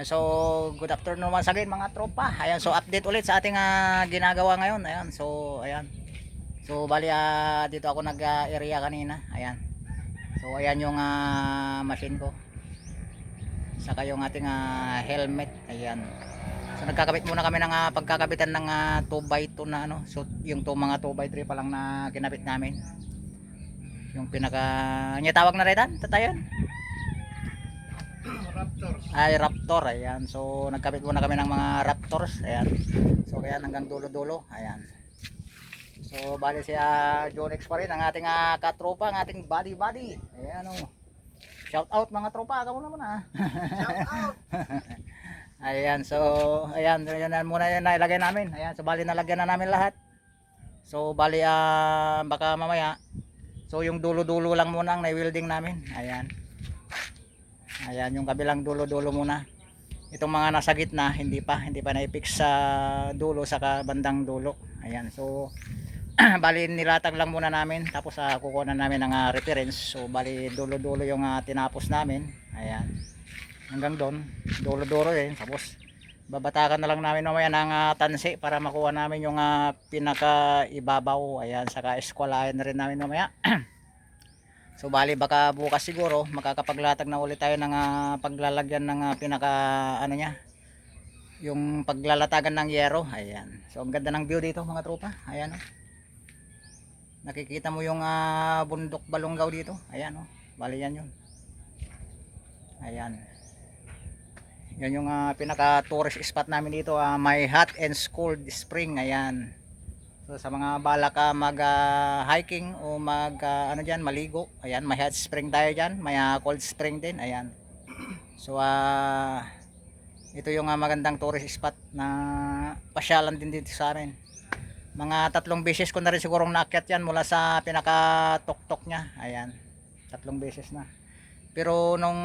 So good afternoon once again mga tropa. Ayan, so update ulit sa ating ginagawa ngayon. Ayan, so ayan. So bali dito ako nag-area kanina. Ayan. So ayan yung machine ko. Saka yung ating helmet. Ayan. So nagkakabit muna kami ng pagkakabitan ng 2x2 na ano. So yung mga 2x3 pa lang na kinabit namin. Yung pinaka tawag na rin tatayan. Raptors. Ay Raptor, ayan. So nagkabit muna kami ng mga Raptors, ayan. So kaya hanggang dulo-dulo, ayan. So bali si Jonex pa rin ang ating katropa, ang ating body. Ayan oh. Shout out mga tropa, kamo naman Shout out. Ayan, so ayan, yan muna yung nailagay namin. Ayan, so bali nalagyan na namin lahat. So bali baka mamaya. So yung dulo-dulo lang muna ang na-welding namin. Ayan. Ayan yung kabilang dulo-dulo muna. Itong mga nasa gitna hindi pa na-fix sa dulo sa bandang dulo. Ayan, so bali nilatag lang muna namin, tapos kukuha na namin ng reference. So bali dulo-dulo yung tinapos namin. Ayan. Hanggang doon, dulo-dulo din. Tapos babatakan na lang namin mamaya ng tansi para makuha namin yung pinaka ibabaw. Ayan, saka eskwalayan na rin namin mamaya. So bali baka bukas siguro makakapaglatag na ulit tayo ng paglalagyan ng pinaka ano niya, yung paglalatagan ng yero. Ayan. So ang ganda ng view dito mga tropa. Ayan oh. Nakikita mo yung bundok Balongaw dito. Ayan oh. Bali yan yun. Ayan. Yan yung pinaka tourist spot namin dito, may hot and cold spring. Ayan. So sa mga balak mag hiking o mag ano diyan maligo, ayan, may hot spring tayo diyan, may cold spring din, ayan. So ito yung magandang tourist spot na pasyalan din dito sa amin. Mga 3 beses ko na rin sigurong naakyat yan mula sa pinaka tuktok niya. Ayan. 3 beses na. Pero nung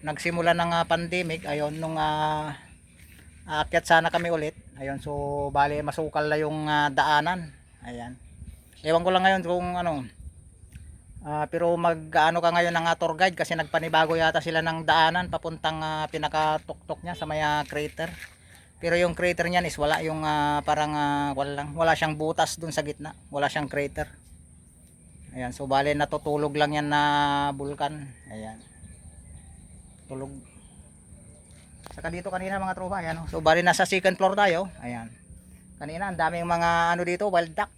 nagsimula ng pandemic, ayun, nung aakyat sana kami ulit. Ayun, so bali masukal na yung daanan. Ayan. Ewan ko lang ngayon kung ano. Pero mag-ano ka ngayon ng tour guide kasi nagpanibago yata sila ng daanan papuntang pinakatuktok niya sa may crater. Pero yung crater niyan is wala yung parang wala siyang butas dun sa gitna. Wala siyang crater. Ayan, so bali natutulog lang yan na bulkan. Ayan. Tulog. Saka dito kanina mga tropa, ayan oh. So bali nasa second floor tayo. Ayan. Kanina ang daming mga ano dito, wild duck.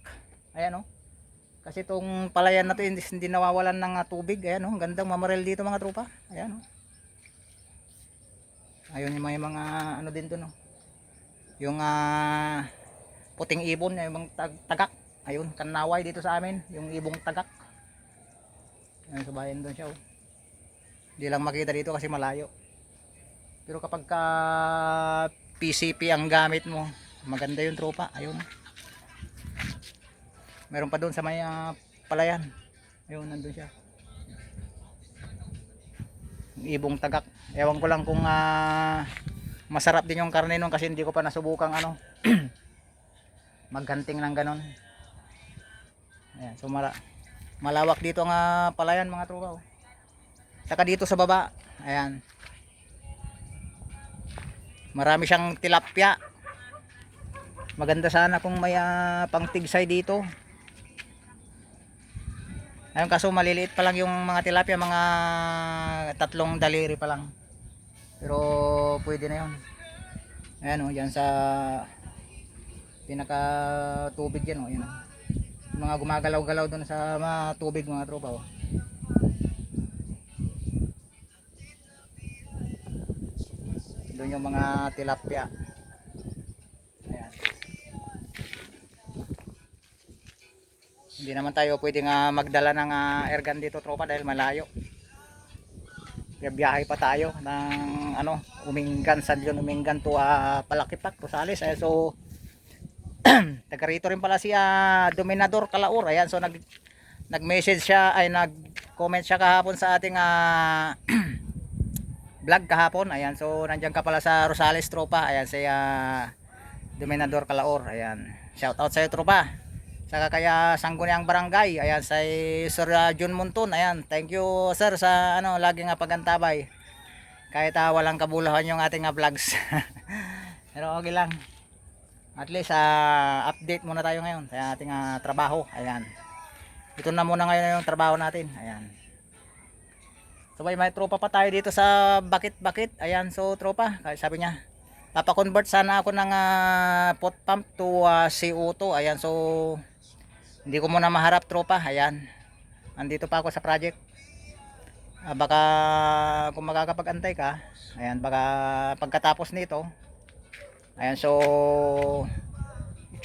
Ayan oh. Kasi itong palayan na to hindi nawawalan ng tubig. Ayan oh, ang gandang mamarel dito mga tropa. Ayan oh. Ayun yung mga ano din to no. Yung puting ibon, yung tagak. Ayun, kanaway dito sa amin, yung ibong tagak. Ayun, sa bayan doon siya oh. Hindi lang makita dito kasi malayo. Pero kapag PCP ang gamit mo, maganda yung tropa. Ayun. Meron pa doon sa may palayan. Ayun, nandun siya. Ibong tagak. Ewan ko lang kung masarap din yung karne nun kasi hindi ko pa nasubukang ano. Magganting ng ganon. Ayan, so malawak dito ang palayan mga tropa. Oh. Saka dito sa baba. Ayan. Marami siyang tilapia. Maganda sana kung may pangtigsay dito. Ayun, kaso maliliit pa lang yung mga tilapia, mga 3 daliri pa lang. Pero pwede na yun. Ayan o, yan sa pinaka tubig yan o. Ayan, mga gumagalaw-galaw doon sa mga tubig mga tropa o. Doon yung mga tilapia. Ayan. Hindi naman tayo pwedeng magdala ng airgun dito tropa dahil malayo. Kaya biyahe pa tayo ng ano, Umingan, San Leon, Umingan to Palakipak, Rosales. Ayan, so taga rito rin pala si Dominador Calaor. Ayan, so nag-message siya, ay nag-comment siya kahapon sa ating vlog kahapon. Ayan, so nandiyan ka pala sa Rosales tropa. Ayan si Dominador Calaor. Ayan, shout out sa iyo tropa. Saka kaya Sangguniang Barangay. Ayan si Sir John Monton. Ayan, thank you sir sa ano laging pagantabay. kahit walang kabuluhan yung ating vlogs. Pero okay lang, at least update muna tayo ngayon sa ating trabaho. Ayan, ito na muna ngayon yung trabaho natin. Ayan, so may tropa pa tayo dito sa bakit. Ayan, so tropa, sabi niya papakonvert sana ako ng pot pump to CO2. Ayan, so hindi ko muna maharap tropa. Ayan, andito pa ako sa project. Baka kung makakapag-antay ka, ayan, baka pagkatapos nito, ayan, so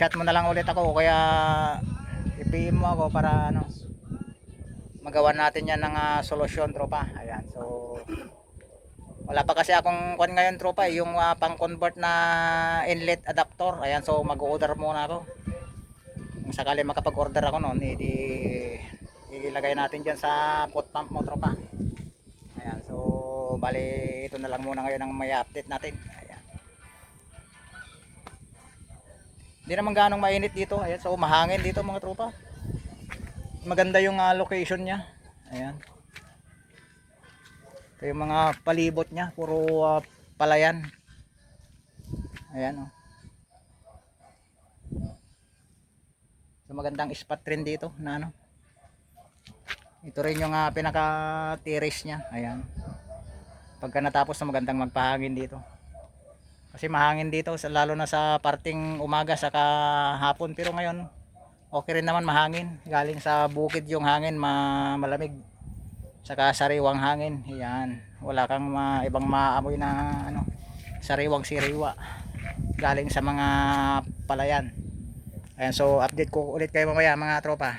chat mo na lang ulit ako, kaya i-PM mo ako para ano, magawa natin yan ng solusyon tropa. Ayan, so wala pa kasi akong kwan ngayon tropa, yung pang convert na inlet adapter. Ayan, so mag-order muna ako. Kung sakali makapag-order ako noon, ilagay natin dyan sa pot pump mo tropa. Ayan, so bali ito na lang muna ngayon ang may update natin. Ayan, hindi naman ganong mainit dito. Ayan, so mahangin dito mga tropa. Maganda yung location nya. Ayan, ito yung mga palibot nya, puro palayan. Ayan, oh. So magandang spot rin dito na ano. Ito rin yung pinaka terrace nya. Ayan, pagka natapos na magandang magpahangin dito. Kasi mahangin dito lalo na sa parting umaga saka hapon. Pero ngayon okay rin naman, mahangin. Galing sa bukid yung hangin, malamig. Saka sariwang hangin. Ayan, wala kang ibang maamoy na ano, sariwang siriwa galing sa mga palayan. Ayan, so update ko ulit kayo mamaya mga tropa.